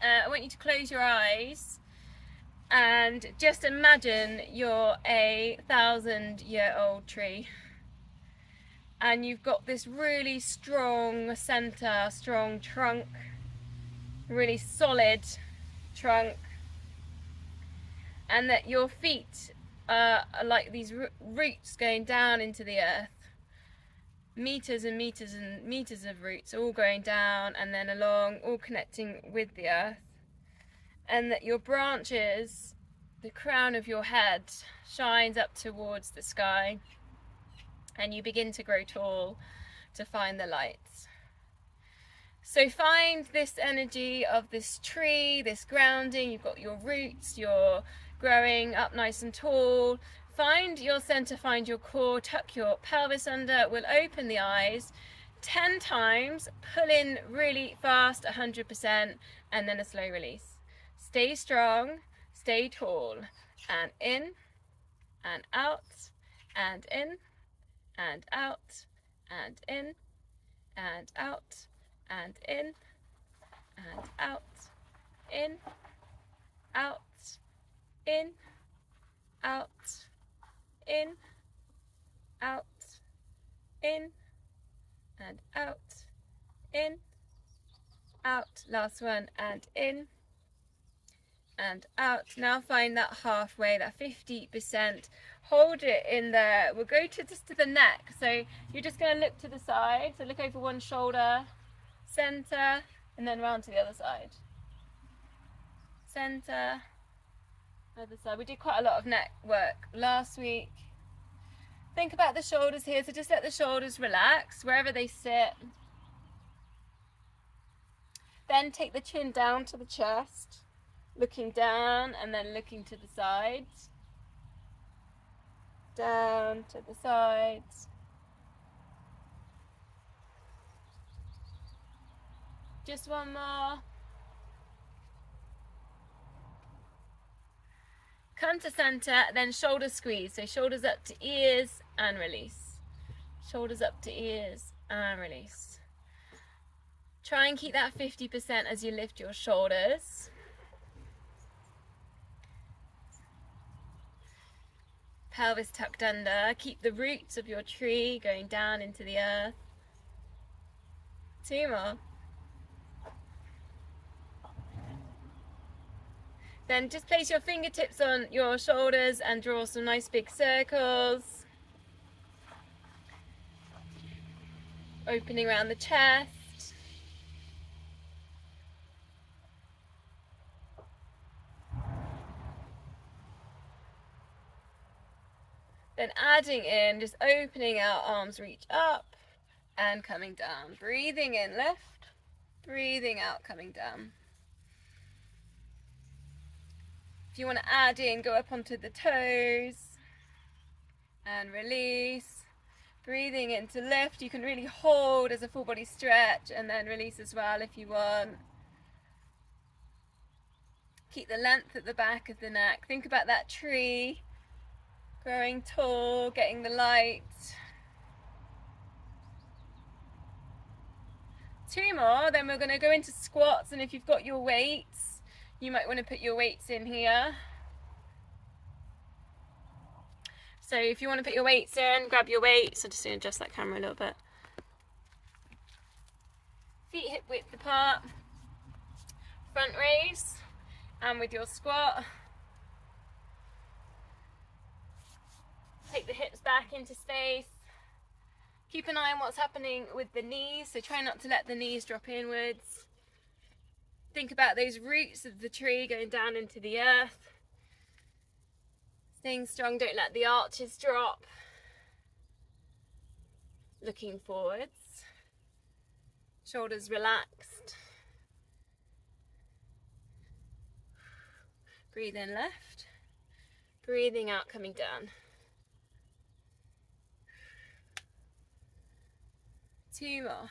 I want you to close your eyes and just imagine you're a 1,000-year-old tree and you've got this really strong center, strong trunk, really solid trunk, and that your feet are like these roots going down into the earth, meters and meters and meters of roots all going down and then along, all connecting with the earth, and that your branches, the crown of your head, shines up towards the sky and you begin to grow tall to find the lights. So find this energy of this tree, this grounding. You've got your roots, you're growing up nice and tall. Find your center, find your core, tuck your pelvis under. We'll open the eyes 10 times, pull in really fast, 100%, and then a slow release. Stay strong, stay tall, and in, and out, and in, and out, and in, and out, and in, and out, in, out, in, out, in, out, in, and out, in, out. Last one, and in, and out. Now find that halfway, that 50%. Hold it in there. We'll go to just to the neck. So you're just going to look to the side. So look over one shoulder, center, and then round to the other side. Center, other side. We did quite a lot of neck work last week. Think about the shoulders here. So just let the shoulders relax wherever they sit. Then take the chin down to the chest, looking down and then looking to the sides. Down to the sides. Just one more. Come to center, then shoulder squeeze. So shoulders up to ears and release. Shoulders up to ears and release. Try and keep that 50% as you lift your shoulders. Pelvis tucked under. Keep the roots of your tree going down into the earth. 2 more. Then just place your fingertips on your shoulders and draw some nice big circles. Opening around the chest. Then adding in, just opening out, arms reach up and coming down. Breathing in, lift. Breathing out, coming down. If you want to add in, go up onto the toes and release. Breathing in to lift. You can really hold as a full body stretch and then release as well if you want. Keep the length at the back of the neck. Think about that tree. Growing tall, getting the light. 2 more, then we're going to go into squats, and if you've got your weights, you might want to put your weights in here. So if you want to put your weights in, grab your weights. I'm just going to adjust that camera a little bit. Feet hip width apart. Front raise, and with your squat, take the hips back into space. Keep an eye on what's happening with the knees, so try not to let the knees drop inwards. Think about those roots of the tree going down into the earth. Staying strong, don't let the arches drop. Looking forwards. Shoulders relaxed. Breathe in, left. Breathing out, coming down. 2 more.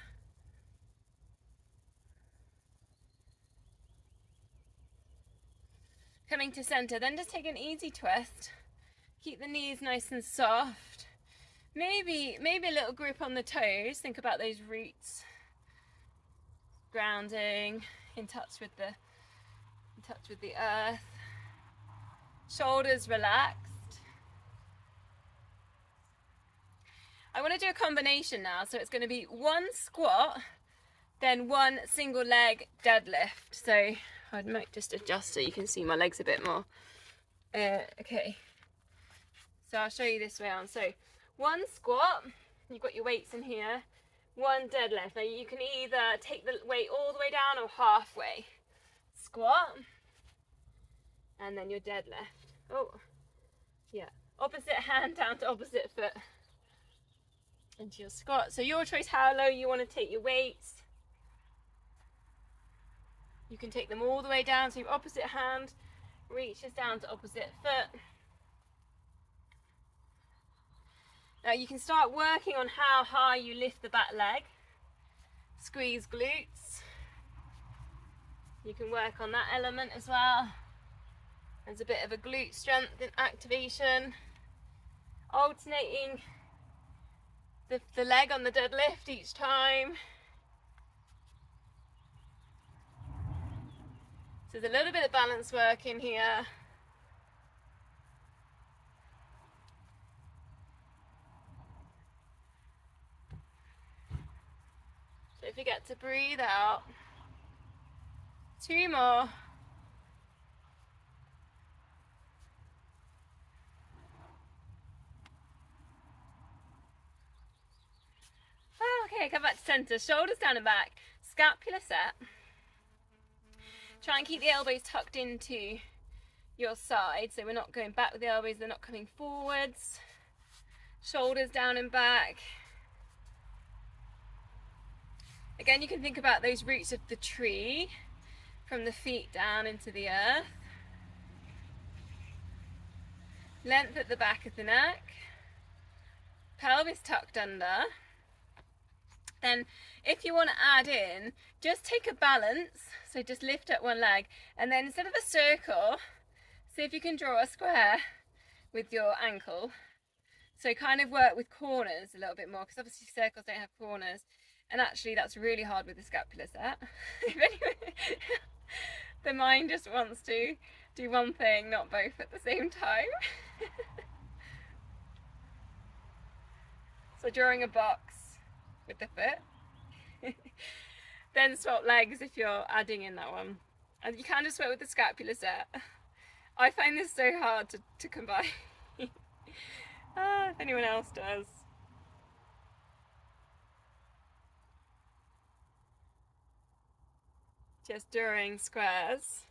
Coming to center, then just take an easy twist. Keep the knees nice and soft. Maybe a little grip on the toes. Think about those roots. Grounding, in touch with the in touch with the earth. Shoulders relaxed. I want to do a combination now, so it's going to be one squat, then one single leg deadlift. So I might just adjust so you can see my legs a bit more. Okay, so I'll show you this way on. So one squat, you've got your weights in here, one deadlift. Now you can either take the weight all the way down or halfway. Squat, and then your deadlift. Oh, yeah, opposite hand down to opposite foot into your squat. So your choice how low you want to take your weights. You can take them all the way down, so your opposite hand reaches down to opposite foot. Now you can start working on how high you lift the back leg. Squeeze glutes. You can work on that element as well. There's a bit of a glute strength and activation. Alternating the leg on the deadlift each time. So there's a little bit of balance work in here. Don't forget to breathe out. 2 more. Okay, come back to center. Shoulders down and back. Scapula set. Try and keep the elbows tucked into your side, so we're not going back with the elbows, they're not coming forwards. Shoulders down and back. Again, you can think about those roots of the tree from the feet down into the earth. Length at the back of the neck. Pelvis tucked under. Then if you want to add in, just take a balance, so just lift up one leg, and then instead of a circle, see if you can draw a square with your ankle. So kind of work with corners a little bit more, because obviously circles don't have corners, and actually that's really hard with the scapula set. The mind just wants to do one thing, not both at the same time. So drawing a box with the foot. Then swap legs if you're adding in that one. And you can just work with the scapula set. I find this so hard to combine. If anyone else does. Just drawing squares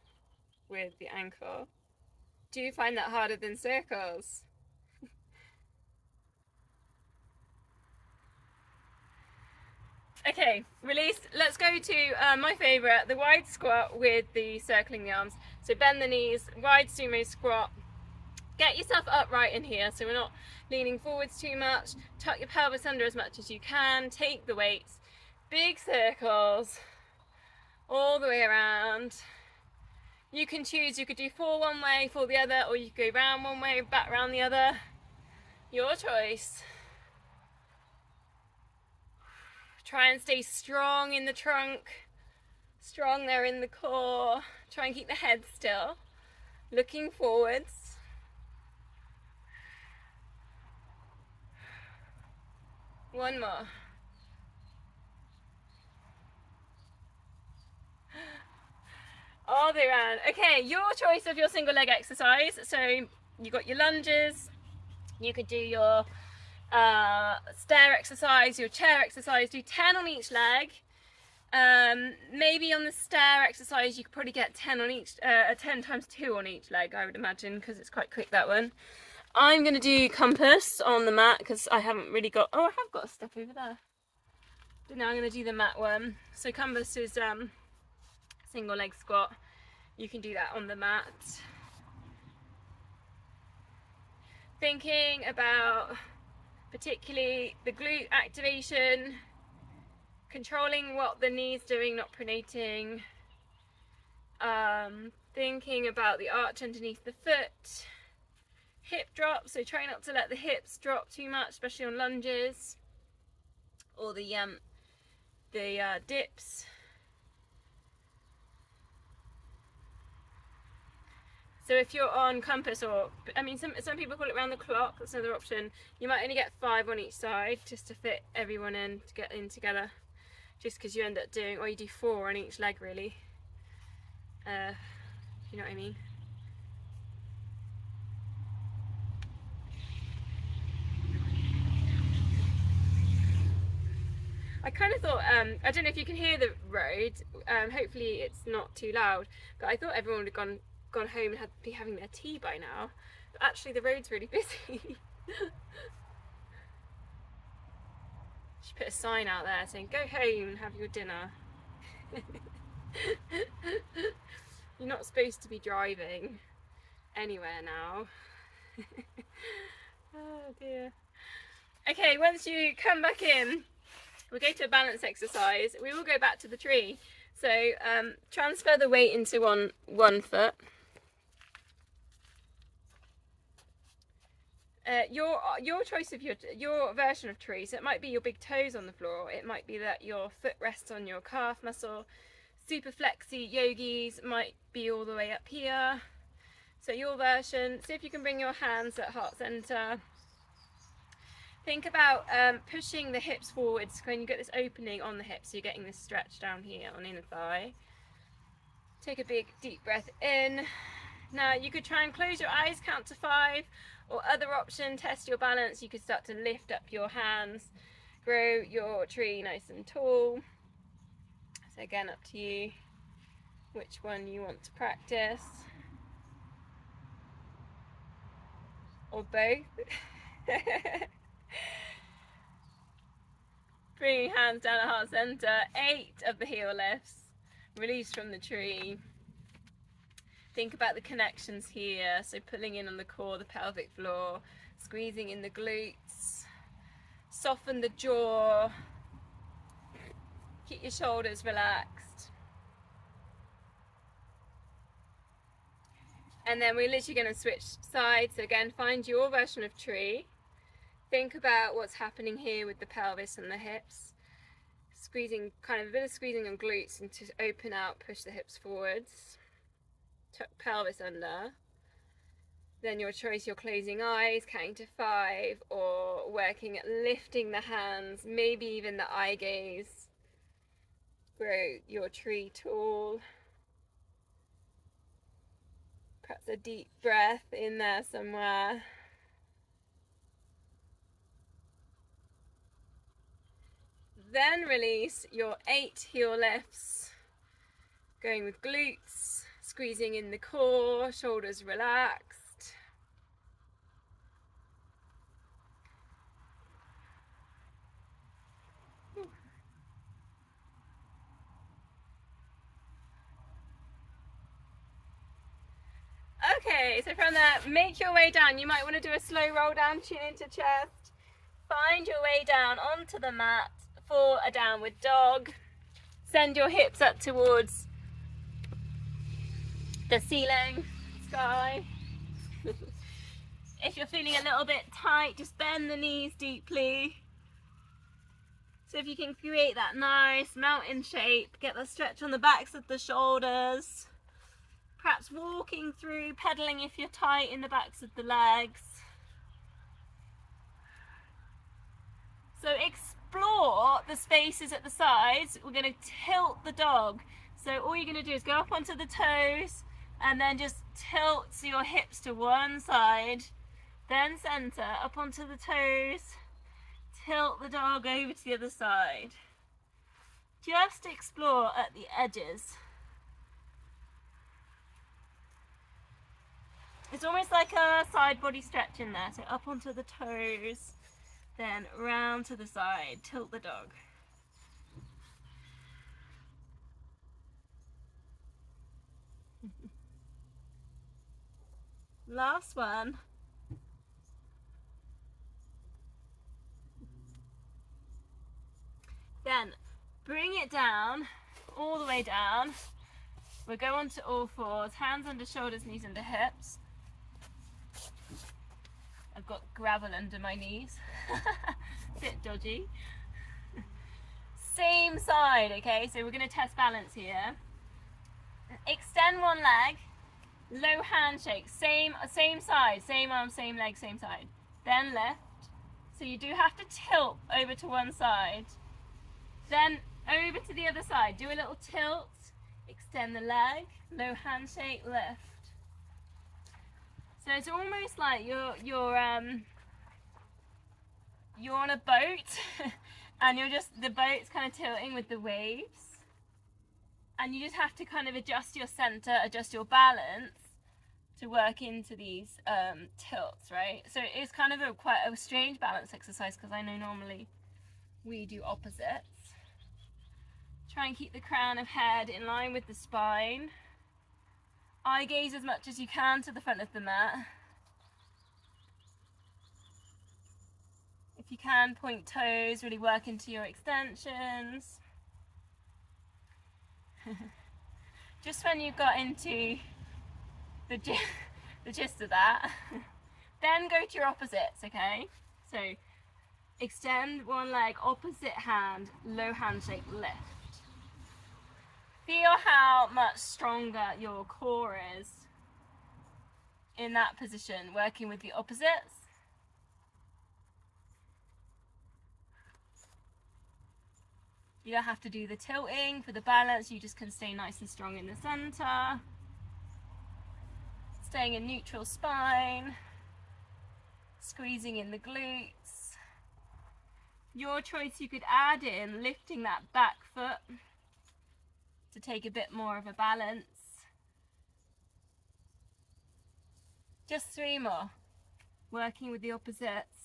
with the ankle. Do you find that harder than circles? Okay, release. Let's go to my favourite, the wide squat with the circling the arms. So bend the knees, wide sumo squat. Get yourself upright in here, so we're not leaning forwards too much. Tuck your pelvis under as much as you can. Take the weights. Big circles all the way around. You can choose, you could do 4 one way, 4 the other, or you could go round one way, back round the other. Your choice. Try and stay strong in the trunk, strong there in the core. Try and keep the head still, looking forwards. One more. All the way around. Okay, your choice of your single leg exercise. So you got your lunges, you could do your stair exercise, your chair exercise, do 10 on each leg. Maybe on the stair exercise you could probably get 10 on each, 10 times 2 on each leg, I would imagine, because it's quite quick, that one. I'm going to do compass on the mat because I haven't really got, oh, I have got a step over there. But now I'm going to do the mat one. So compass is single leg squat. You can do that on the mat. Thinking about particularly the glute activation, controlling what the knee's doing, not pronating, thinking about the arch underneath the foot, hip drop, so try not to let the hips drop too much, especially on lunges or the dips. So if you're on compass, or I mean, some people call it round the clock, that's another option. You might only get 5 on each side just to fit everyone in, to get in together, just because you end up doing, or you do 4 on each leg really. You know what I mean? I kind of thought, I don't know if you can hear the road, hopefully it's not too loud, but I thought everyone would have gone home and be having their tea by now, but actually the road's really busy. She put a sign out there saying, go home and have your dinner. You're not supposed to be driving anywhere now. Oh dear. Okay, once you come back in, we'll go to a balance exercise. We will go back to the tree. So transfer the weight into one foot. Your choice of your version of tree. So it might be your big toes on the floor. It might be that your foot rests on your calf muscle. Super flexy yogis might be all the way up here. So your version. See if you can bring your hands at heart center. Think about pushing the hips forwards when you get this opening on the hips, so you're getting this stretch down here on inner thigh. Take a big deep breath in. Now you could try and close your eyes, count to 5, or other option, test your balance. You could start to lift up your hands, grow your tree nice and tall. So again, up to you which one you want to practice, or both. Bring your hands down at heart center. 8 of the heel lifts. Release from the tree. Think about the connections here. So pulling in on the core, the pelvic floor, squeezing in the glutes. Soften the jaw. Keep your shoulders relaxed. And then we're literally going to switch sides. So again, find your version of tree. Think about what's happening here with the pelvis and the hips. Squeezing, kind of a bit of squeezing on glutes, and to open out, push the hips forwards. Tuck pelvis under. Then your choice, you're closing eyes, counting to 5, or working at lifting the hands, maybe even the eye gaze. Grow your tree tall. Perhaps a deep breath in there somewhere. Then release your 8 heel lifts, going with glutes, squeezing in the core, shoulders relaxed. Okay, so from there, make your way down. You might want to do a slow roll down, chin into chest. Find your way down onto the mat for a downward dog. Send your hips up towards the ceiling, sky. If you're feeling a little bit tight, just bend the knees deeply. So if you can create that nice mountain shape, get the stretch on the backs of the shoulders. Perhaps walking through, pedaling if you're tight in the backs of the legs. So explore the spaces at the sides. We're going to tilt the dog. So all you're going to do is go up onto the toes and then just tilt your hips to one side, then center, up onto the toes, tilt the dog over to the other side. Just explore at the edges. It's almost like a side body stretch in there. So up onto the toes, then round to the side, tilt the dog. Last one. Then bring it down, all the way down. We'll go onto all fours, hands under shoulders, knees under hips. I've got gravel under my knees. Bit dodgy. Same side, okay? So we're going to test balance here. Extend one leg, low handshake, same side, same arm, same leg, same side. Then lift. So you do have to tilt over to one side. Then over to the other side. Do a little tilt, extend the leg, low handshake, lift. So it's almost like you're on a boat and the boat's kind of tilting with the waves. And you just have to kind of adjust your center, adjust your balance to work into these tilts, right? So it's kind of quite a strange balance exercise because I know normally we do opposites. Try and keep the crown of head in line with the spine. Eye gaze as much as you can to the front of the mat. If you can, point toes, really work into your extensions. Just when you've got into the gist of that, then go to your opposites, okay? So extend one leg, opposite hand, low handshake, lift. Feel how much stronger your core is in that position, working with the opposites. You don't have to do the tilting for the balance, you just can stay nice and strong in the center. Staying in neutral spine, squeezing in the glutes. Your choice, you could add in lifting that back foot to take a bit more of a balance. Just 3 more, working with the opposites.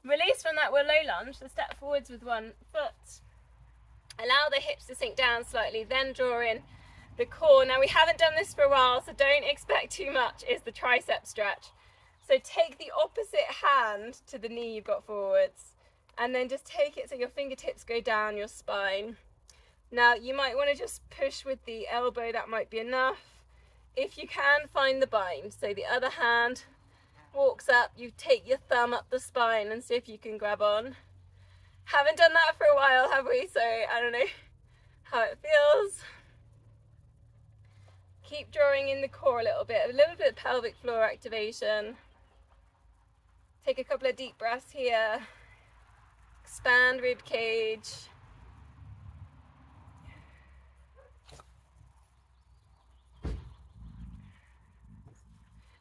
Release from that low lunge, so step forwards with one foot. Allow the hips to sink down slightly, then draw in the core. Now we haven't done this for a while, so don't expect too much, is the tricep stretch. So take the opposite hand to the knee you've got forwards, and then just take it so your fingertips go down your spine. Now you might want to just push with the elbow, that might be enough. If you can, find the bind. So the other hand walks up, you take your thumb up the spine and see if you can grab on. Haven't done that for a while, have we? So I don't know how it feels. Keep drawing in the core a little bit of pelvic floor activation. Take a couple of deep breaths here. Expand rib cage.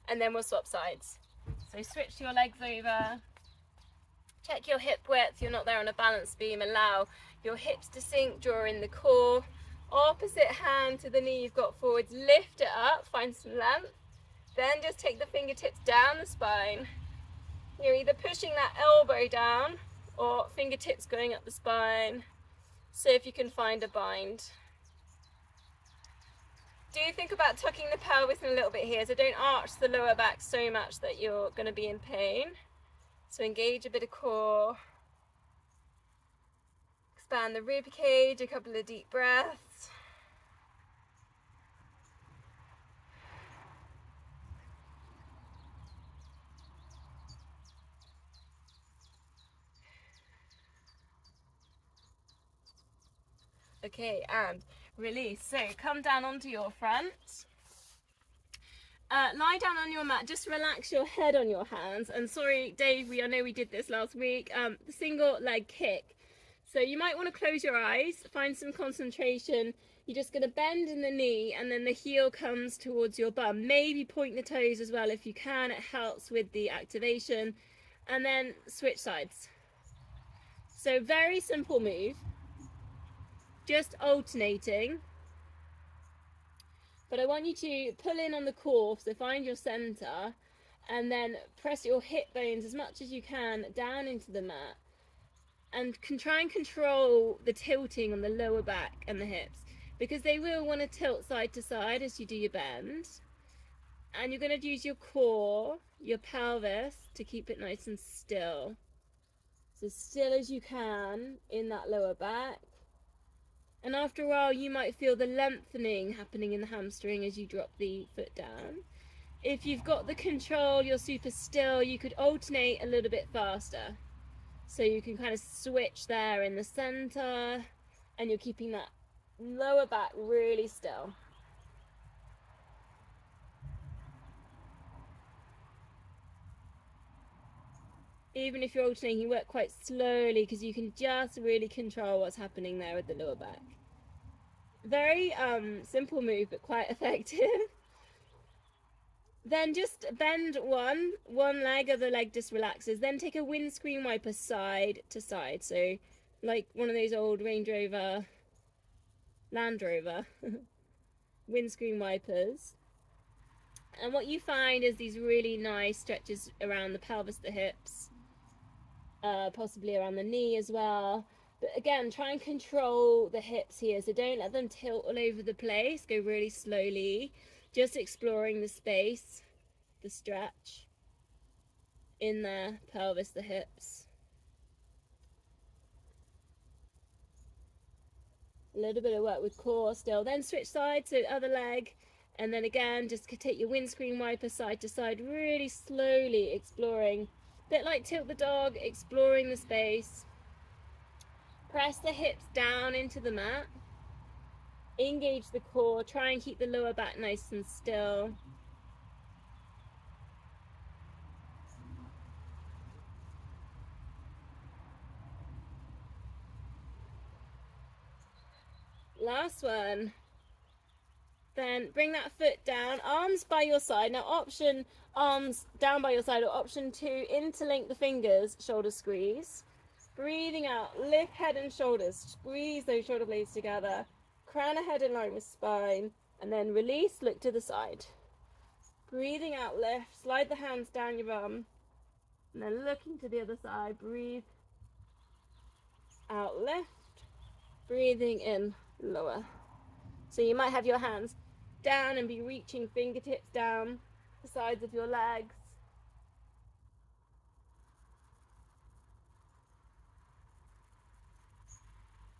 And then we'll swap sides. So switch your legs over. Check your hip width, you're not there on a balance beam. Allow your hips to sink, draw in the core. Opposite hand to the knee you've got forwards, lift it up, find some length. Then just take the fingertips down the spine. You're either pushing that elbow down or fingertips going up the spine. See if you can find a bind. Do think about tucking the pelvis in a little bit here, so don't arch the lower back so much that you're going to be in pain. So engage a bit of core. Expand the rib cage, a couple of deep breaths. Okay, and release. So come down onto your front. Lie down on your mat, just relax your head on your hands. And sorry, Dave, I know we did this last week. The single leg kick. So you might want to close your eyes, find some concentration. You're just going to bend in the knee and then the heel comes towards your bum. Maybe point the toes as well if you can. It helps with the activation. And then switch sides. So very simple move. Just alternating. But I want you to pull in on the core, so find your center, and then press your hip bones as much as you can down into the mat. And try and control the tilting on the lower back and the hips, because they will want to tilt side to side as you do your bend. And you're going to use your core, your pelvis, to keep it nice and still. So still as you can in that lower back. And after a while you might feel the lengthening happening in the hamstring as you drop the foot down. If you've got the control, you're super still, you could alternate a little bit faster. So you can kind of switch there in the center, and you're keeping that lower back really still. Even if you're alternating, you work quite slowly because you can just really control what's happening there with the lower back. Very simple move, but quite effective. Then just bend one leg, other leg just relaxes. Then take a windscreen wiper side to side. So like one of those old Range Rover, Land Rover windscreen wipers. And what you find is these really nice stretches around the pelvis, the hips, possibly around the knee as well. But again, try and control the hips here. So don't let them tilt all over the place. Go really slowly, just exploring the space, the stretch in the pelvis, the hips. A little bit of work with core still. Then switch sides, so other leg. And then again, just take your windscreen wiper side to side, really slowly exploring. A bit like tilt the dog, exploring the space. Press the hips down into the mat. Engage the core. Try and keep the lower back nice and still. Last one. Then bring that foot down, arms by your side. Now option arms down by your side, or option 2, interlink the fingers, shoulder squeeze. Breathing out, lift head and shoulders, squeeze those shoulder blades together, crown of head in line with spine, and then release, look to the side. Breathing out, lift, slide the hands down your bum, and then looking to the other side, breathe out, lift, breathing in, lower. So you might have your hands down and be reaching fingertips down the sides of your legs.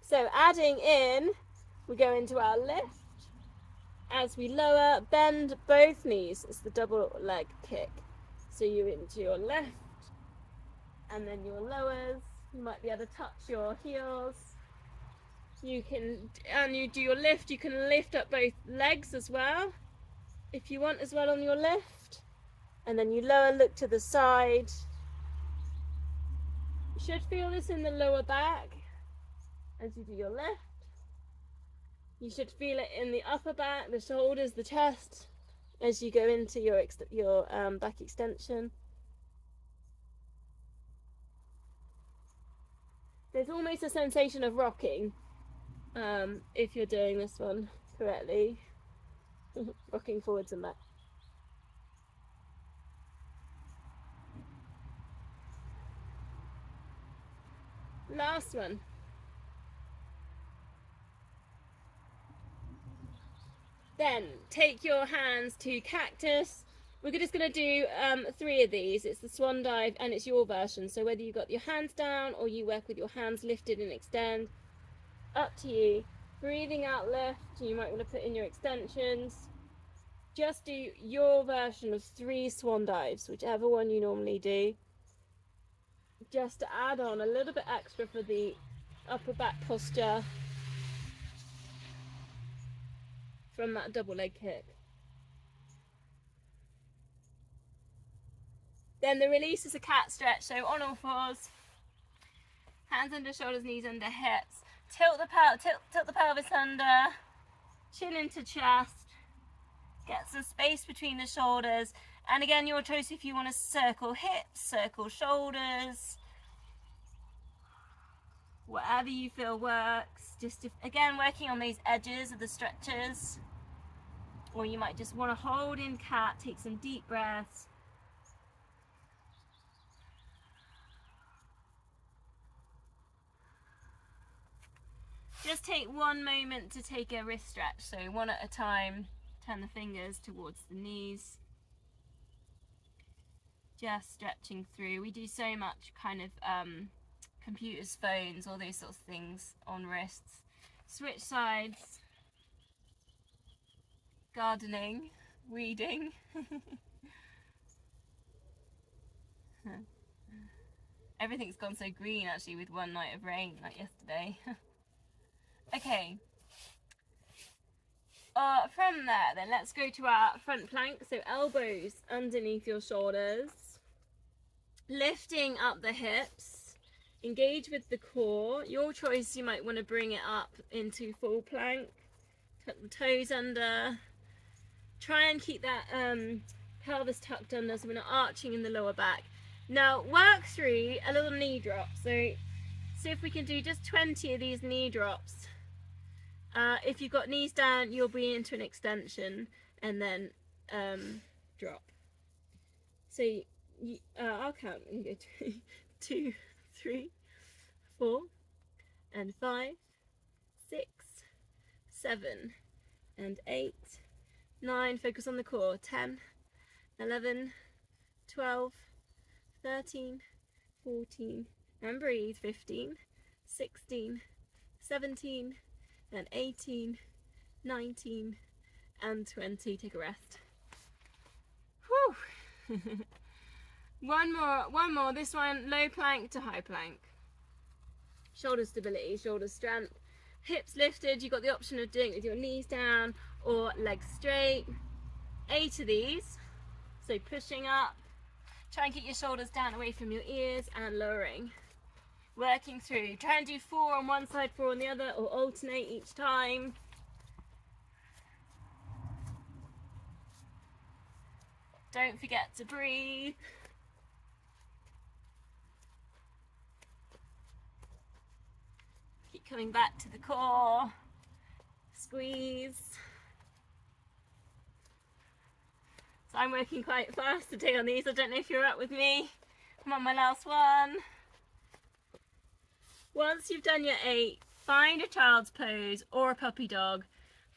So adding in, we go into our lift. As we lower, bend both knees. It's the double leg kick. So you're into your left, and then your lowers. You might be able to touch your heels. You can, and you do your lift, you can lift up both legs as well, if you want as well on your lift. And then you lower, look to the side. You should feel this in the lower back as you do your lift. You should feel it in the upper back, the shoulders, the chest, as you go into your back extension. There's almost a sensation of rocking if you're doing this one correctly. Rocking forwards and back. Last one. Then take your hands to cactus. We're just going to do 3 of these. It's the swan dive, and it's your version. So whether you got your hands down or you work with your hands lifted and extend, up to you. Breathing out, lift. You might want to put in your extensions. Just do your version of 3 swan dives, whichever one you normally do. Just to add on a little bit extra for the upper back posture from that double leg kick. Then the release is a cat stretch, so on all fours, hands under shoulders, knees under hips. Tilt the pelvis under, chin into chest. Get some space between the shoulders. And again, your choice if you want to circle hips, circle shoulders. Whatever you feel works. Just again, working on those edges of the stretches. Or you might just want to hold in cat, take some deep breaths. Just take one moment to take a wrist stretch, so one at a time. Turn the fingers towards the knees. Just stretching through. We do so much kind of computers, phones, all those sorts of things on wrists. Switch sides. Gardening, weeding. Everything's gone so green actually with one night of rain like yesterday. Okay. From there then let's go to our front plank. So elbows underneath your shoulders. Lifting up the hips. Engage with the core. Your choice, you might want to bring it up into full plank. Tuck the toes under. Try and keep that pelvis tucked under so we're not arching in the lower back. Now work through a little knee drop. So see if we can do just 20 of these knee drops. If you've got knees down, you'll be into an extension and then drop. So I'll count and go 2, 3, 4, and 5, 6, 7, and 8, 9. Focus on the core. 10, 11, 12, 13, 14, and breathe. 15, 16, 17, and 18, 19, and 20. Take a rest. Whew. One more. This one, low plank to high plank. Shoulder stability, shoulder strength. Hips lifted. You've got the option of doing it with your knees down or legs straight. 8 of these. So pushing up. Try and keep your shoulders down away from your ears and lowering. Working through. Try and do 4 on one side, 4 on the other, or alternate each time. Don't forget to breathe. Keep coming back to the core. Squeeze. So I'm working quite fast today on these. I don't know if you're up with me. I'm on my last one. Once you've done your 8, find a child's pose or a puppy dog.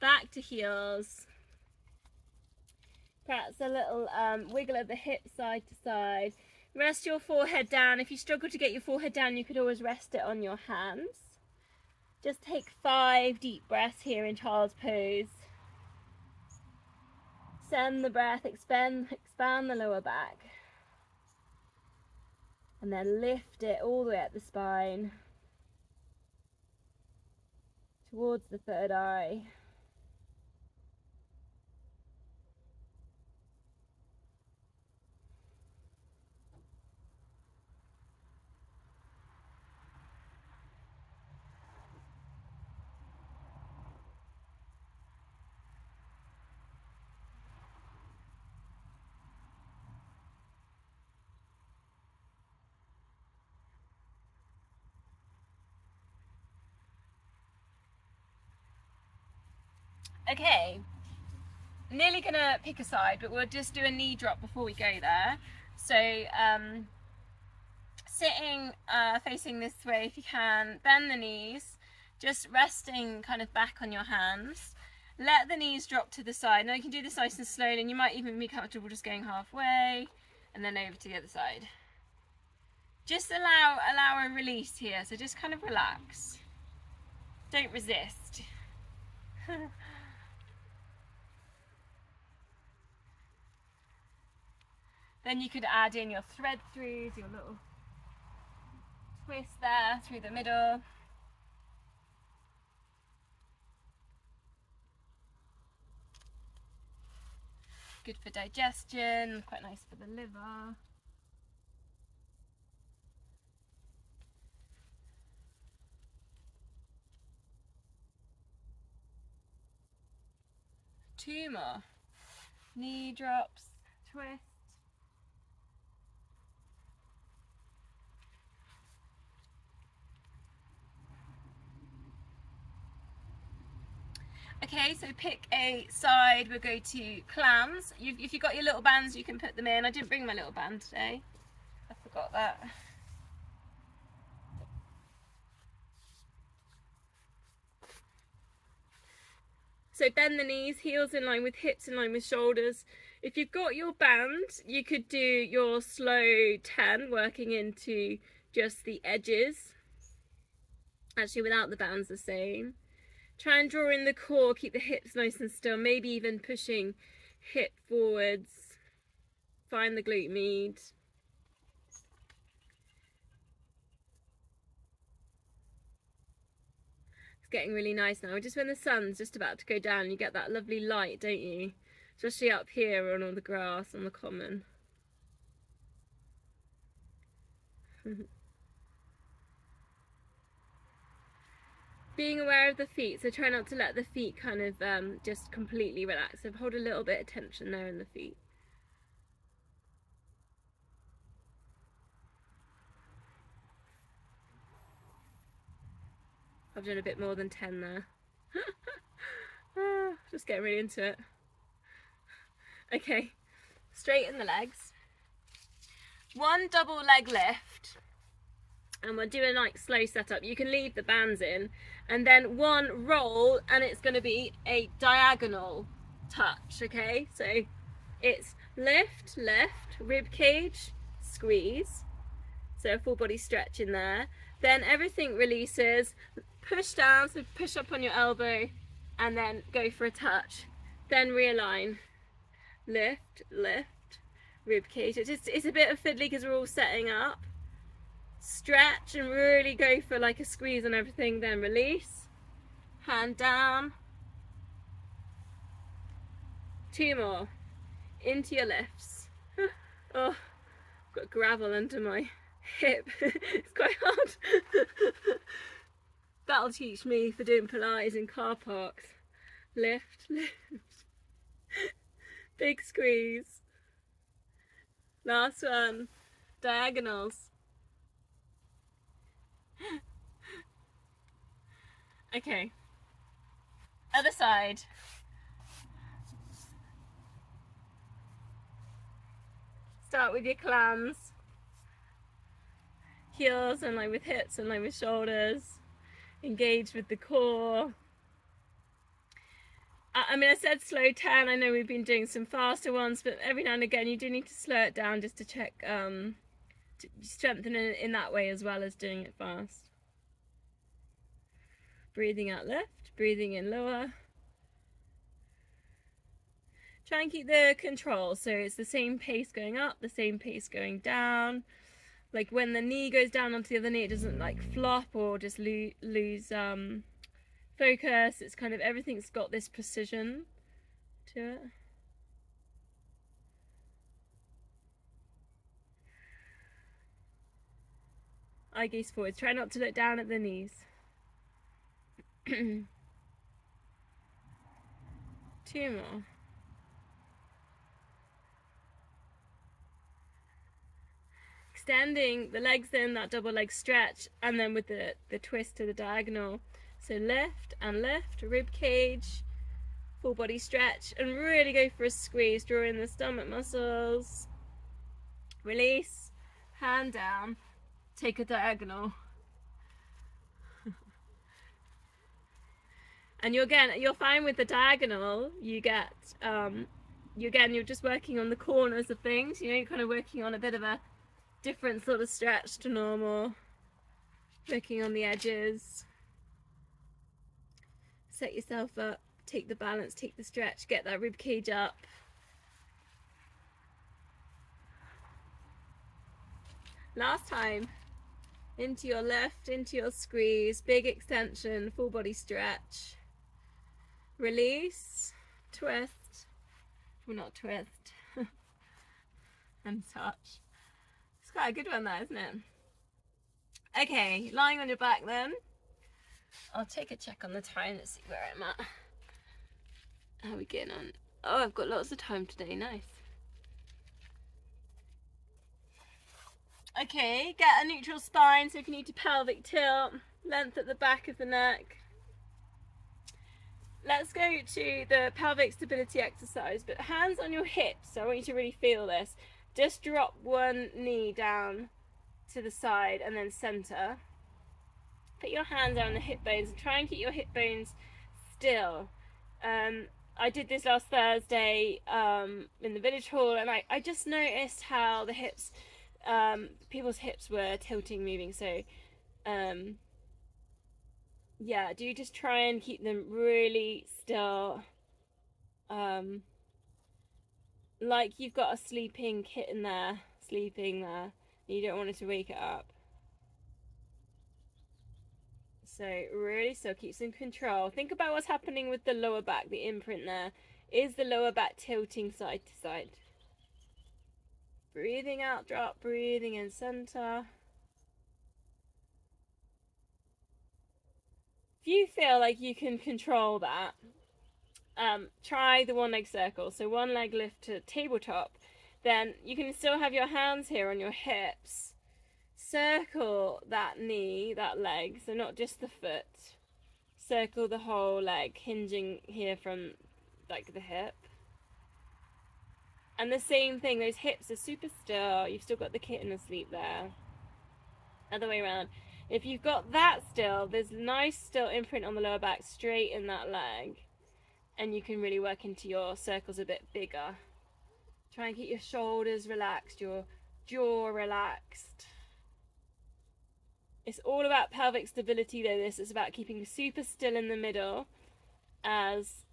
Back to heels. Perhaps a little wiggle of the hips side to side. Rest your forehead down. If you struggle to get your forehead down, you could always rest it on your hands. Just take 5 deep breaths here in child's pose. Send the breath, expand the lower back. And then lift it all the way up the spine. Towards the third eye. Okay, nearly gonna pick a side, but we'll just do a knee drop before we go there. So sitting facing this way if you can, bend the knees, just resting kind of back on your hands. Let the knees drop to the side. Now you can do this nice and slowly, and you might even be comfortable just going halfway and then over to the other side. Just allow a release here, so just kind of relax. Don't resist. Then you could add in your thread throughs, your little twist there through the middle. Good for digestion, quite nice for the liver. Two more. Knee drops, twist. Okay, so pick a side. We'll go to clams. If you've got your little bands, you can put them in. I didn't bring my little band today. I forgot that. So bend the knees, heels in line with hips, in line with shoulders. If you've got your band, you could do your slow 10, working into just the edges. Actually, without the bands the same. Try and draw in the core, keep the hips nice and still, maybe even pushing hip forwards. Find the glute med. getting really nice now. Just when the sun's just about to go down, you get that lovely light, don't you? Especially up here on all the grass on the common. Being aware of the feet, so try not to let the feet kind of just completely relax. So hold a little bit of tension there in the feet. I've done a bit more than 10 there. Just getting really into it. Okay, straighten the legs. One double leg lift, and we'll do a nice slow setup. You can leave the bands in, and then one roll, and it's going to be a diagonal touch. Okay, so it's lift, left, rib cage, squeeze. So a full body stretch in there. Then everything releases, push down, so push up on your elbow, and then go for a touch. Then realign, lift, lift, rib cage. It's a bit of fiddly because we're all setting up. Stretch and really go for like a squeeze on everything, then release. Hand down. 2 more. Into your lifts. Oh, I've got gravel under my hip. It's quite hard. That'll teach me for doing Pilates in car parks. Lift, lift. Big squeeze. Last one. Diagonals. Okay. Other side. Start with your clams. Heels in line with hips, in line with shoulders. Engage with the core. I mean, I said slow 10. I know we've been doing some faster ones, but every now and again you do need to slow it down just to check, to strengthen it in that way as well as doing it fast. Breathing out lift, breathing in lower. Try and keep the control, so it's the same pace going up, the same pace going down. Like when the knee goes down onto the other knee, it doesn't like flop or just lose focus. It's kind of, everything's got this precision to it. Eye gaze forward. Try not to look down at the knees. 2 more. Extending the legs in, that double leg stretch, and then with the twist to the diagonal. So lift and lift, rib cage, full body stretch, and really go for a squeeze, draw in the stomach muscles. Release, hand down, take a diagonal. And you're fine with the diagonal. You get, you're just working on the corners of things. You know, you're kind of working on a bit of a different sort of stretch to normal. Working on the edges. Set yourself up, take the balance, take the stretch, get that rib cage up. Last time. Into your left, into your squeeze, big extension, full body stretch. Release, twist, well not twist, and touch. It's quite a good one that, isn't it? Okay, lying on your back then. I'll take a check on the time, let's see where I'm at. How are we getting on? Oh, I've got lots of time today, nice. Okay, get a neutral spine, so if you need to pelvic tilt, length at the back of the neck. Let's go to the pelvic stability exercise, but hands on your hips, so I want you to really feel this. Just drop one knee down to the side and then center. Put your hands down the hip bones and try and keep your hip bones still. I did this last Thursday in the village hall, and I just noticed how the hips, people's hips were tilting, moving, so yeah, do you just try and keep them really still, like you've got a sleeping kitten there, sleeping there, and you don't want it to wake it up. So really still, keeps in control. Think about what's happening with the lower back, the imprint there. Is the lower back tilting side to side? Breathing out, drop, breathing in center. If you feel like you can control that, try the one leg circle. So one leg lift to tabletop. Then you can still have your hands here on your hips. Circle that knee, that leg, so not just the foot. Circle the whole leg, hinging here from like the hip. And the same thing, those hips are super still. You've still got the kitten asleep there. Other way around. If you've got that still, there's nice still imprint on the lower back, straight in that leg. And you can really work into your circles a bit bigger. Try and keep your shoulders relaxed, your jaw relaxed. It's all about pelvic stability though, this is about keeping super still in the middle as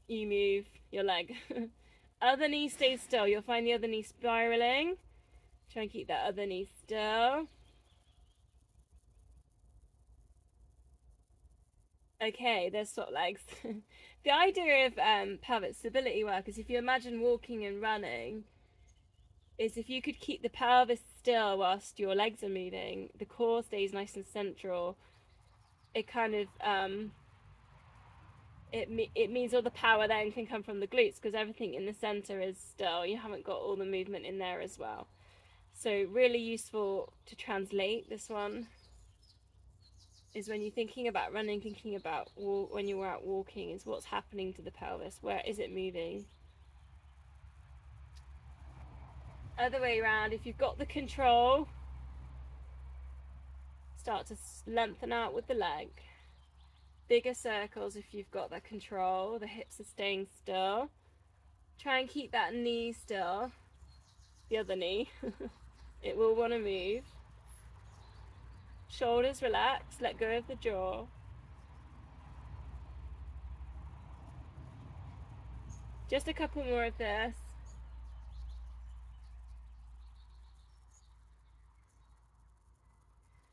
you move your leg. Other knee stays still. You'll find the other knee spiraling. Try and keep that other knee still. Okay, there's sort legs. The idea of pelvic stability work is if you imagine walking and running, is if you could keep the pelvis still whilst your legs are moving, the core stays nice and central. It kind of it means all the power then can come from the glutes because everything in the center is still. You haven't got all the movement in there as well. So really useful to translate this one is when you're thinking about running, thinking about when you're out walking, is what's happening to the pelvis, where is it moving. Other way around, if you've got the control, start to lengthen out with the leg. Bigger circles if you've got that control, the hips are staying still. Try and keep that knee still, the other knee. It will want to move. Shoulders relaxed, let go of the jaw. Just a couple more of this.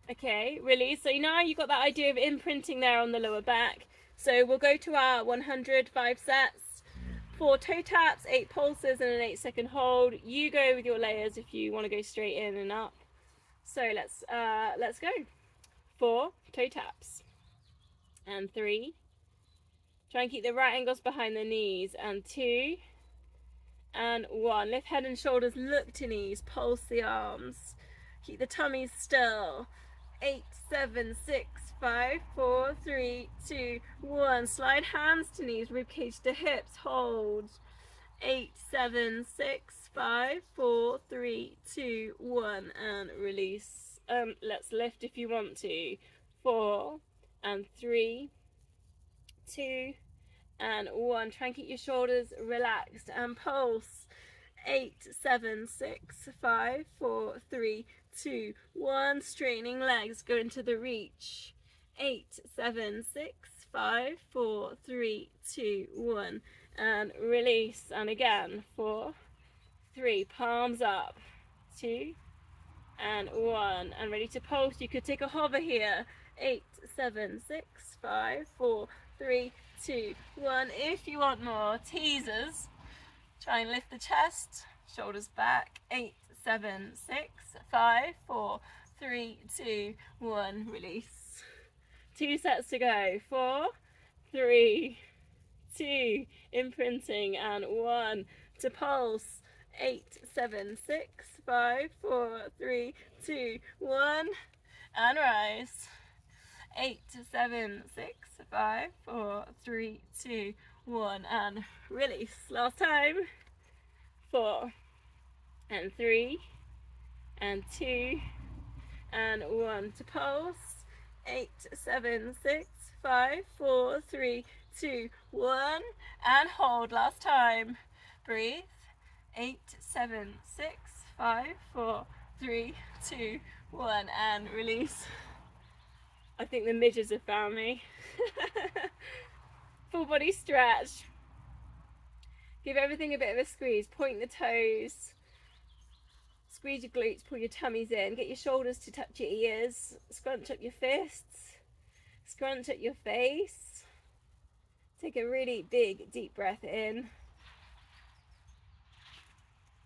Okay, release. So now you've got that idea of imprinting there on the lower back. So we'll go to our 105 sets, 4 toe taps, 8 pulses and an 8-second hold. You go with your layers if you want to go straight in and up. So let's go. 4 toe taps and 3. Try and keep the right ankles behind the knees, and 2 and 1. Lift head and shoulders, look to knees, pulse the arms. Keep the tummies still. 8, 7, 6, 5, 4, 3, 2, 1. Slide hands to knees, ribcage to hips, hold. 8, 7, 6, 5, 4, 3, 2, 1, and release. Let's lift if you want to. 4 and 3, 2 and 1. Try and keep your shoulders relaxed and pulse. 8, 7, 6, 5, 4, 3, 2, 1. Straightening legs, go into the reach. 8, 7, 6, 5, 4, 3, 2, 1. And release. And again. 4, 3. Palms up. 2 and 1. And ready to pulse. You could take a hover here. 8, 7, 6, 5, 4, 3, 2, 1. If you want more teasers, try and lift the chest, shoulders back. 8, 7, 6, 5, 4, 3, 2, 1. Release. 2 sets to go. 4, 3, 2. Imprinting, and 1 to pulse. 8, 7, 6, 5, 4, 3, 2, 1. And rise. 8, 7, 6, 5, 4, 3, 2, 1. And release. Last time. 4 and 3 and 2 and 1 to pulse. 8, 7, 6, 5, 4, 3, 2, 1. And hold. Last time. Breathe. 8, 7, 6, 5, 4, 3, 2, 1. And release. I think the midges have found me. Full body stretch. Give everything a bit of a squeeze. Point the toes. Squeeze your glutes, pull your tummies in. Get your shoulders to touch your ears. Scrunch up your fists. Scrunch at your face. Take a really big, deep breath in.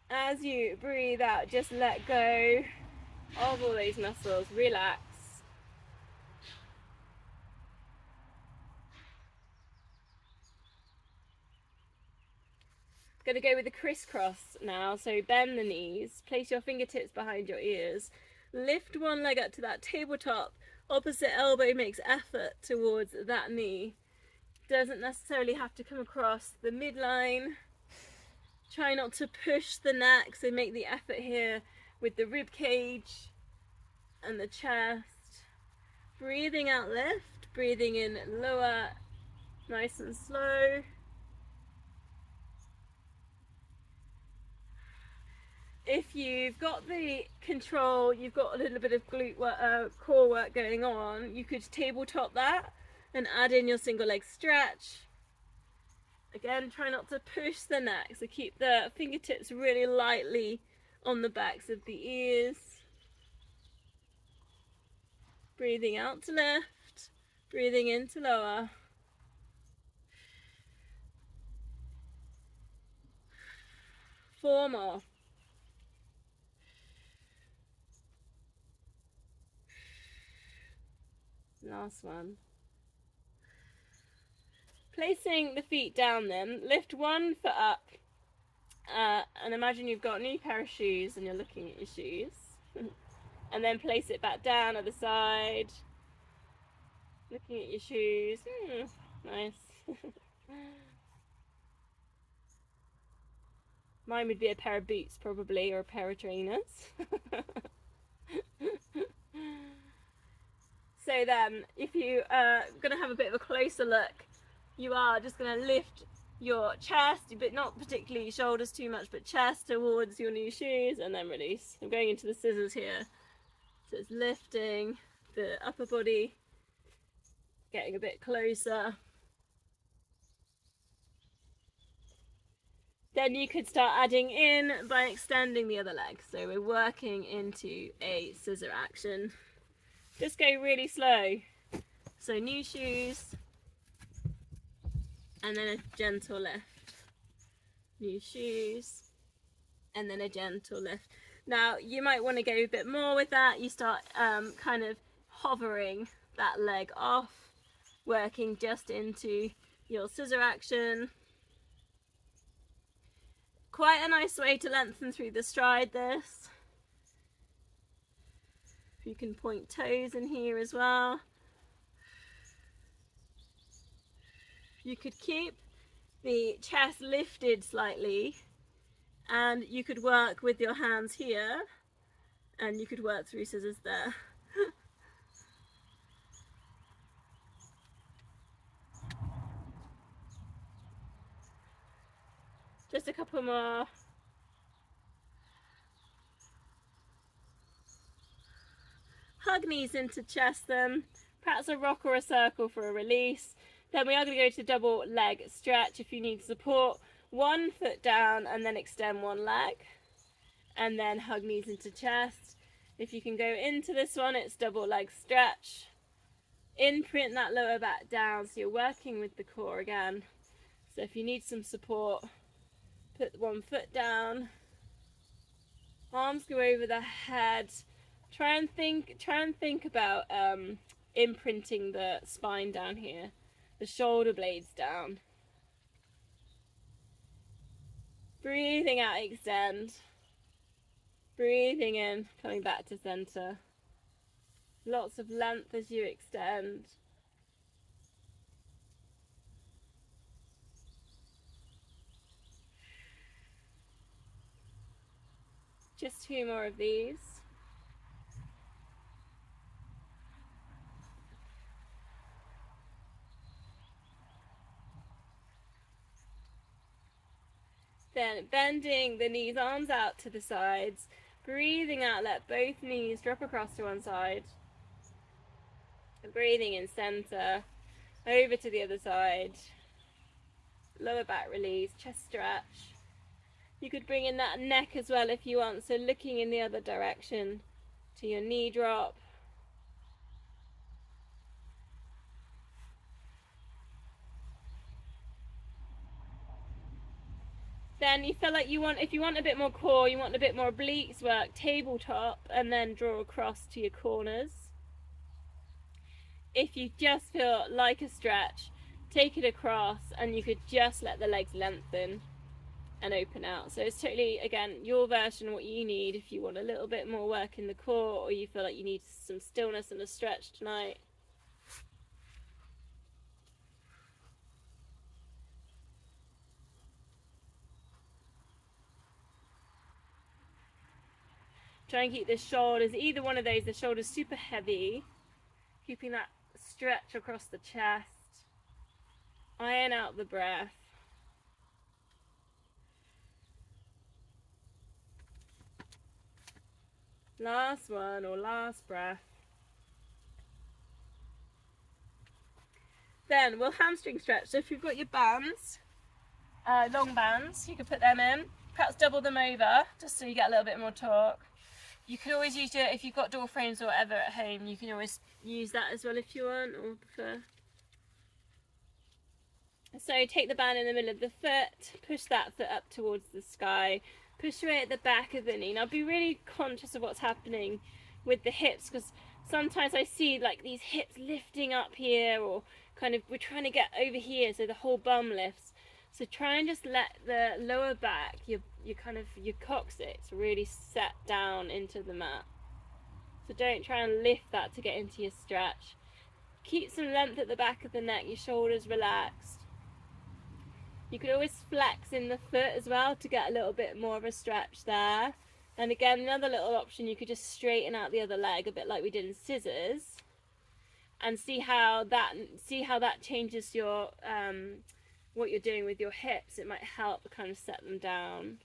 As you breathe out, just let go of all those muscles. Relax. Going to go with the crisscross now. So bend the knees, place your fingertips behind your ears, lift one leg up to that tabletop, opposite elbow makes effort towards that knee. Doesn't necessarily have to come across the midline. Try not to push the neck, so make the effort here with the rib cage and the chest. Breathing out, lift. Breathing in, lower, nice and slow. If you've got the control, you've got a little bit of glute work, core work going on, you could tabletop that and add in your single leg stretch. Again, try not to push the neck, so keep the fingertips really lightly on the backs of the ears. Breathing out to lift, breathing in to lower. Four more. Last one. Placing the feet down then, lift one foot up and imagine you've got a new pair of shoes and you're looking at your shoes. And then place it back down at the side. Looking at your shoes. Nice. Mine would be a pair of boots probably, or a pair of trainers. So then, if you are going to have a bit of a closer look, you are just going to lift your chest, but not particularly shoulders too much, but chest towards your new shoes, and then release. I'm going into the scissors here. So it's lifting the upper body, getting a bit closer. Then you could start adding in by extending the other leg. So we're working into a scissor action. Just go really slow. So new shoes, and then a gentle lift. New shoes, and then a gentle lift. Now you might want to go a bit more with that. You start kind of hovering that leg off, working just into your scissor action. Quite a nice way to lengthen through the stride, this. You can point toes in here as well. You could keep the chest lifted slightly, and you could work with your hands here, and you could work through scissors there. Just a couple more. Hug knees into chest then. Perhaps a rock or a circle for a release. Then we are going to go to double leg stretch if you need support. One foot down and then extend one leg. And then hug knees into chest. If you can go into this one, it's double leg stretch. Imprint that lower back down, so you're working with the core again. So if you need some support, put one foot down. Arms go over the head. Try and think about imprinting the spine down here, the shoulder blades down. Breathing out, extend. Breathing in, coming back to center. Lots of length as you extend. Just two more of these. Then bending the knees, arms out to the sides. Breathing out, let both knees drop across to one side. And breathing in center, over to the other side. Lower back release, chest stretch. You could bring in that neck as well if you want, so looking in the other direction to your knee drop. Then you feel like if you want a bit more core, you want a bit more obliques work, tabletop, and then draw across to your corners. If you just feel like a stretch, take it across, and you could just let the legs lengthen and open out. So it's totally, again, your version of what you need if you want a little bit more work in the core, or you feel like you need some stillness and a stretch tonight. Try and keep the shoulders, either one of those, the shoulders super heavy, keeping that stretch across the chest. Iron out the breath. Last one, or last breath. Then we'll hamstring stretch. So if you've got your bands, long bands, you can put them in. Perhaps double them over, just so you get a little bit more torque. You can always use it if you've got door frames or whatever at home. You can always use that as well if you want or prefer. So take the band in the middle of the foot, push that foot up towards the sky, push away at the back of the knee. Now be really conscious of what's happening with the hips, because sometimes I see like these hips lifting up here, or kind of we're trying to get over here so the whole bum lifts. So try and just let the lower back, your coccyx really set down into the mat. So don't try and lift that to get into your stretch. Keep some length at the back of the neck, your shoulders relaxed. You could always flex in the foot as well to get a little bit more of a stretch there. And again, another little option, you could just straighten out the other leg a bit like we did in scissors, and see how that changes your what you're doing with your hips. It might help kind of set them down.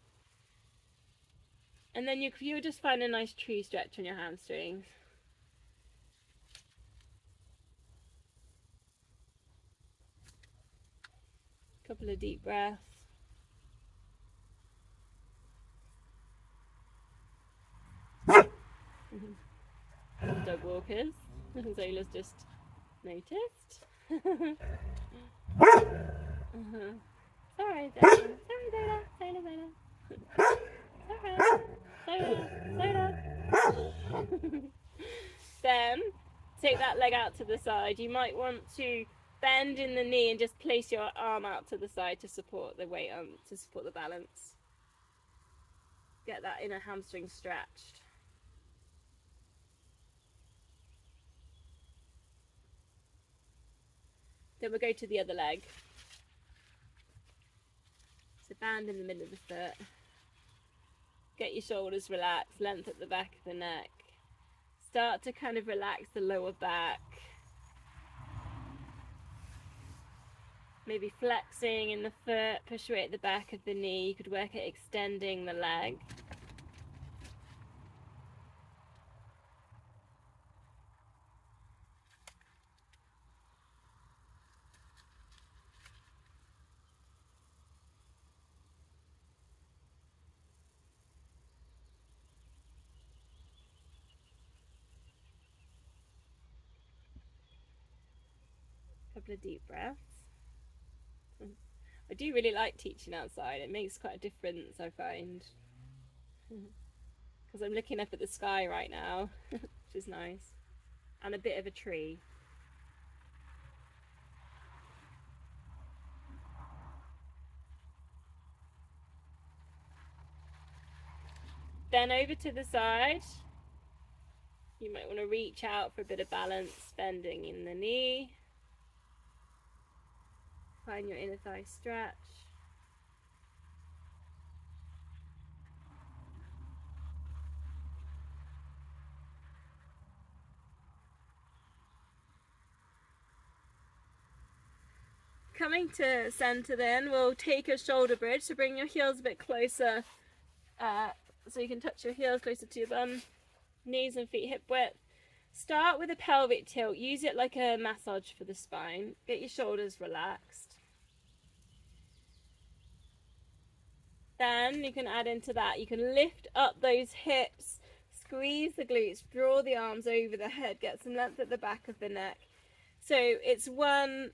And then you'll just find a nice tree stretch on your hamstrings. Couple of deep breaths. Dog walkers. Zola's just noticed. Sorry, Zola. Sorry, Zola. Zola. Then take that leg out to the side. You might want to bend in the knee and just place your arm out to the side to support the weight to support the balance. Get that inner hamstring stretched. Then we'll go to the other leg. So band in the middle of the foot. Get your shoulders relaxed, length at the back of the neck. Start to kind of relax the lower back. Maybe flexing in the foot, push away at the back of the knee. You could work at extending the leg. Couple of deep breaths. I do really like teaching outside. It makes quite a difference, I find, because I'm looking up at the sky right now, which is nice, and a bit of a tree. Then over to the side. You might want to reach out for a bit of balance, bending in the knee. Find your inner thigh stretch. Coming to center, then we'll take a shoulder bridge. So bring your heels a bit closer, so you can touch your heels closer to your bum, knees and feet hip width. Start with a pelvic tilt. Use it like a massage for the spine. Get your shoulders relaxed. Then you can add into that, you can lift up those hips, squeeze the glutes, draw the arms over the head, get some length at the back of the neck. So it's one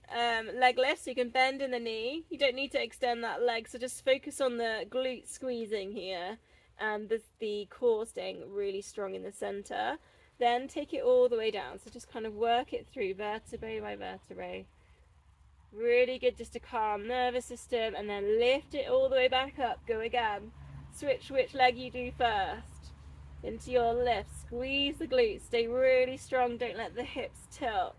leg lift, so you can bend in the knee. You don't need to extend that leg, so just focus on the glute squeezing here and the core staying really strong in the center. Then take it all the way down, so just kind of work it through vertebrae by vertebrae. Really good just to calm nervous system, and then lift it all the way back up. Go again. Switch which leg you do first. Into your lift. Squeeze the glutes. Stay really strong. Don't let the hips tilt.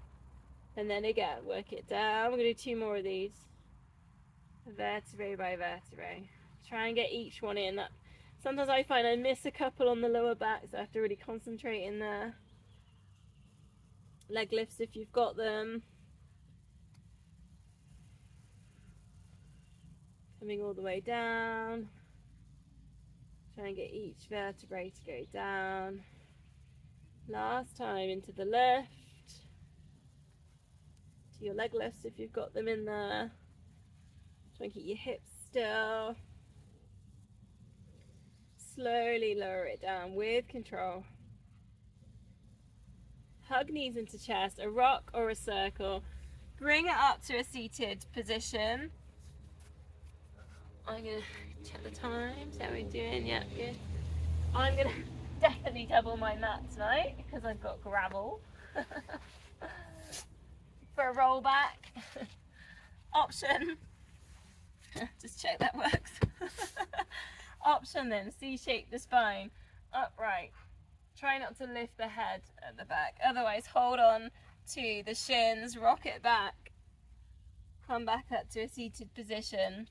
And then again, work it down. We're going to do 2 more of these. Vertebrae by vertebrae. Try and get each one in. Sometimes I find I miss a couple on the lower back, so I have to really concentrate in there. Leg lifts if you've got them. Coming all the way down. Try and get each vertebrae to go down. Last time into the left. To your leg lifts if you've got them in there. Try and keep your hips still. Slowly lower it down with control. Hug knees into chest, a rock or a circle. Bring it up to a seated position. I'm going to check the time, see how we're doing. Yeah, good. I'm going to definitely double my mat tonight because I've got gravel. For a roll back. Option. Just check that works. Option then, C-shape the spine. Upright. Try not to lift the head at the back. Otherwise, hold on to the shins, rock it back. Come back up to a seated position.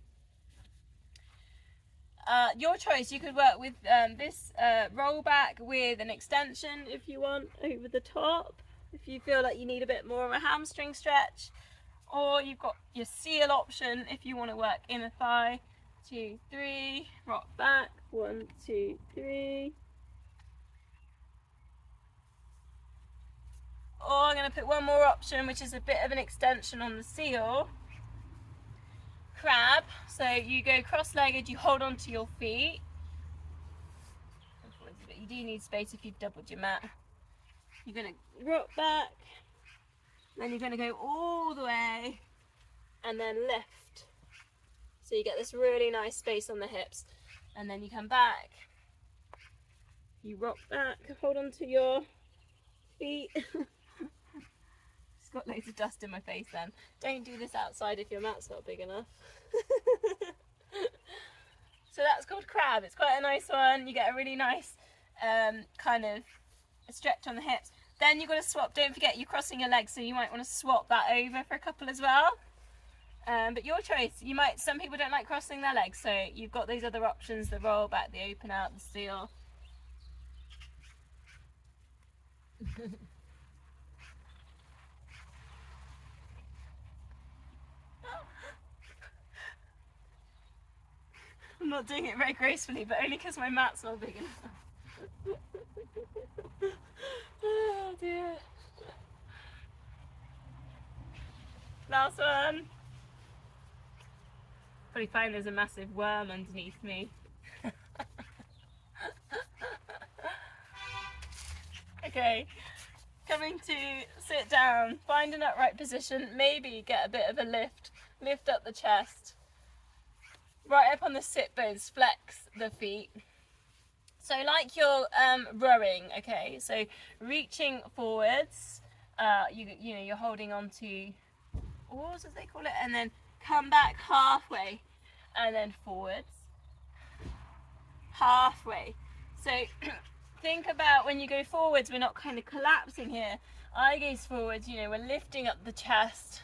Your choice, you could work with this roll back with an extension if you want over the top, if you feel like you need a bit more of a hamstring stretch, or you've got your seal option if you want to work inner thigh. 2, 3, rock back, 1, 2, 3. Or I'm going to put one more option, which is a bit of an extension on the seal. Crab, so you go cross-legged, you hold on to your feet. You do need space if you've doubled your mat. You're going to rock back, then you're going to go all the way and then lift. So you get this really nice space on the hips, and then you come back, you rock back, hold on to your feet. Got loads of dust in my face then. Don't do this outside if your mat's not big enough. So that's called crab. It's quite a nice one. You get a really nice kind of a stretch on the hips. Then you've got to swap. Don't forget you're crossing your legs, so you might want to swap that over for a couple as well. But your choice. Some people don't like crossing their legs, so you've got those other options: the roll back, the open out, the seal. I'm not doing it very gracefully, but only because my mat's not big enough. Oh dear. Last one. Probably find there's a massive worm underneath me. Okay, coming to sit down, find an upright position, maybe get a bit of a lift up the chest. Right up on the sit bones, flex the feet. So like you're rowing, okay, so reaching forwards, you're holding on to oars as they call it, and then come back halfway and then forwards, halfway. So think about when you go forwards, we're not kind of collapsing here. I gaze forwards, we're lifting up the chest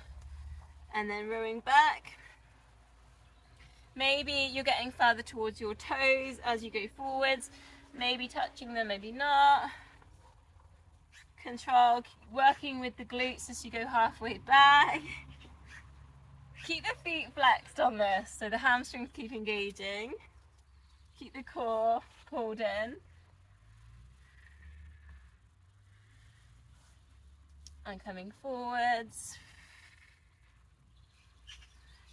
and then rowing back. Maybe you're getting further towards your toes as you go forwards, maybe touching them, maybe not. Control, working with the glutes as you go halfway back. Keep the feet flexed on this, so the hamstrings keep engaging. Keep the core pulled in. And coming forwards.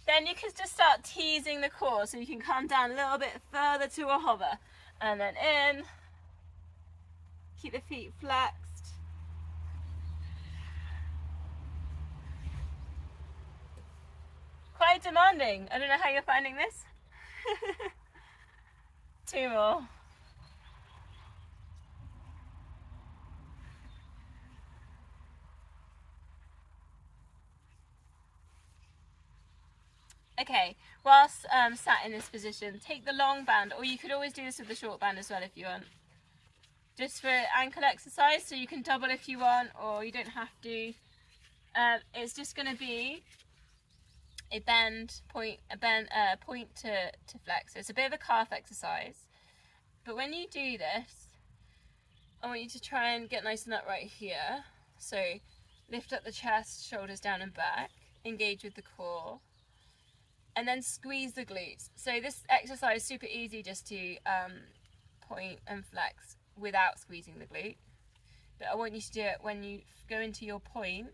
Then you can just start teasing the core, so you can come down a little bit further to a hover, and then in. Keep the feet flexed. quite demanding. I don't know how you're finding this. 2 more. Okay, whilst sat in this position, take the long band, or you could always do this with the short band as well if you want. Just for ankle exercise, so you can double if you want, or you don't have to. It's just going to be a point to flex. So it's a bit of a calf exercise. But when you do this, I want you to try and get nice and upright here. So lift up the chest, shoulders down and back, engage with the core, and then squeeze the glutes. So this exercise is super easy just to point and flex without squeezing the glute. But I want you to do it when you go into your point,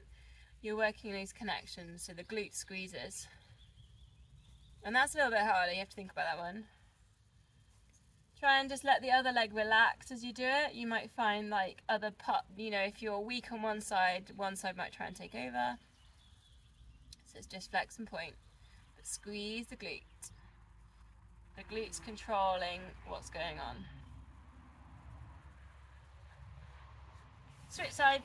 you're working those connections, so the glute squeezes. And that's a little bit harder, you have to think about that one. Try and just let the other leg relax as you do it. You might find like other part, if you're weak on one side might try and take over. So it's just flex and point. But squeeze the glute. The glute's controlling what's going on. Switch sides.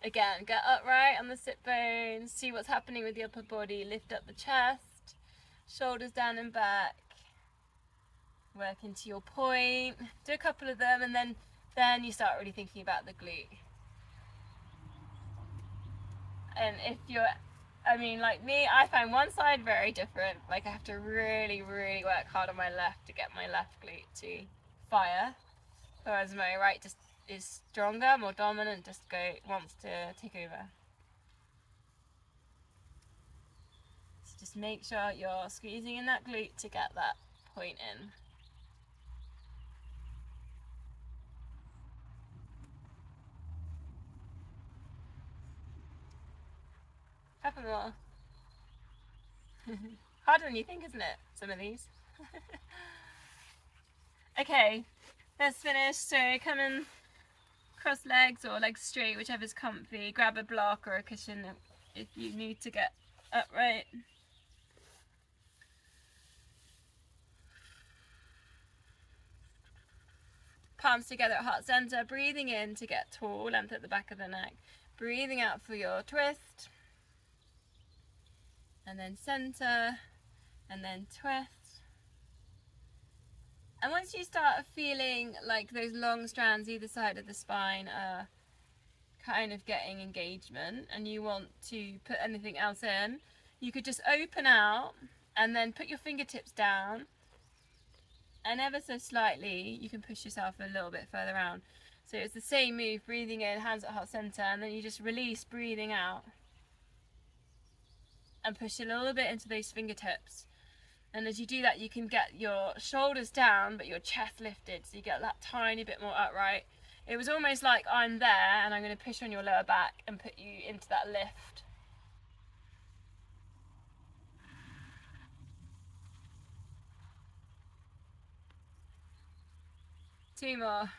Again, get upright on the sit bones, see what's happening with the upper body, lift up the chest, shoulders down and back, work into your point, do a couple of them, and then you start really thinking about the glute. And if you're, like me, I find one side very different, like I have to really, really work hard on my left to get my left glute to fire, whereas my right just is stronger, more dominant, wants to take over. So just make sure you're squeezing in that glute to get that point in. Couple more. Harder than you think, isn't it? Some of these. Okay, let's finish. So come in, cross legs or legs straight, whichever's comfy. Grab a block or a cushion if you need to get upright. Palms together at heart center, breathing in to get tall, length at the back of the neck. Breathing out for your twist. And then center, and then twist. And once you start feeling like those long strands either side of the spine are kind of getting engagement and you want to put anything else in, you could just open out and then put your fingertips down, and ever so slightly you can push yourself a little bit further around. So it's the same move, breathing in, hands at heart center, and then you just release, breathing out, and push a little bit into those fingertips. And as you do that, you can get your shoulders down but your chest lifted, so you get that tiny bit more upright. It was almost like I'm there and I'm going to push on your lower back and put you into that lift. Two more.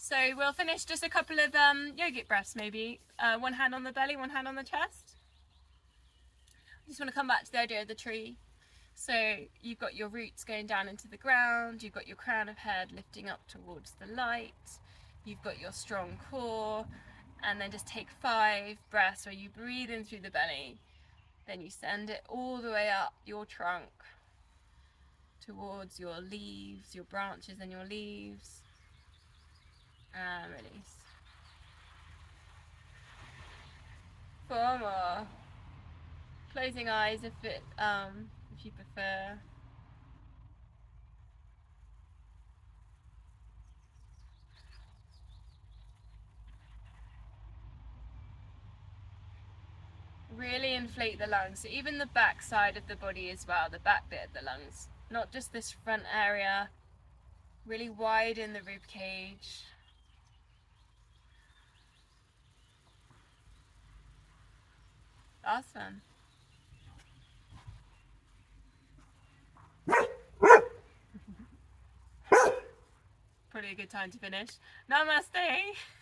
So we'll finish just a couple of yogic breaths maybe. One hand on the belly, one hand on the chest. I just want to come back to the idea of the tree. So you've got your roots going down into the ground, you've got your crown of head lifting up towards the light, you've got your strong core, and then just take 5 breaths where you breathe in through the belly, then you send it all the way up your trunk towards your leaves, your branches and your leaves, and release. 4 more. Closing eyes if you prefer. Really inflate the lungs, so even the back side of the body as well, the back bit of the lungs, not just this front area. Really widen the rib cage. Last one. probably a good time to finish. Namaste!